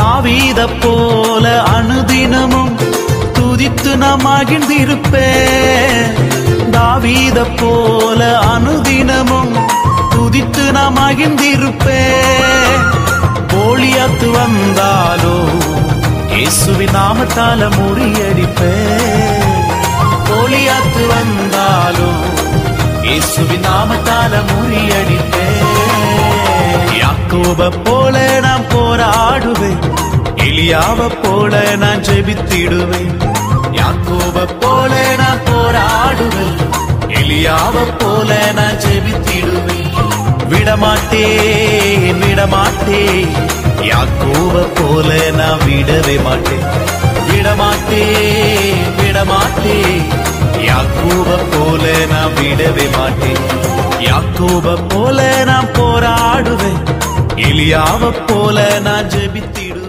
தாவீத போல அனுதினமும் துதித்து நான் மகிழ்ந்திருப்பேன். தாவீத போல அனுதினமும் துதித்து நான் மகிழ்ந்திருப்பேன். கோலியாத்து வந்தாலோ இயேசுவின் நாமத்தால முறியடிப்பேன். கோலியாத்து வந்தாலோ இயேசுவின் நாமத்தால முறியடிப்பேன். யாக்கோப போல நான் போராடுவேன், எலியாவ போல நான் ஜெபித்திடுவேன். யாக்கோப போல நான் போராடுவேன், எலியாவ போல நான் ஜெபித்திடுவேன். விடமாட்டேன் விடமாட்டேன், யாக்கோப போல நான் விடவே மாட்டேன். விடமாட்டேன் விடமாட்டேன், யாக்கோப போல நான் விடவே மாட்டேன். யாக்கோப போல நான் போராடுவேன், எலியாவ போல நான் ஜெபித்திடுவேன்.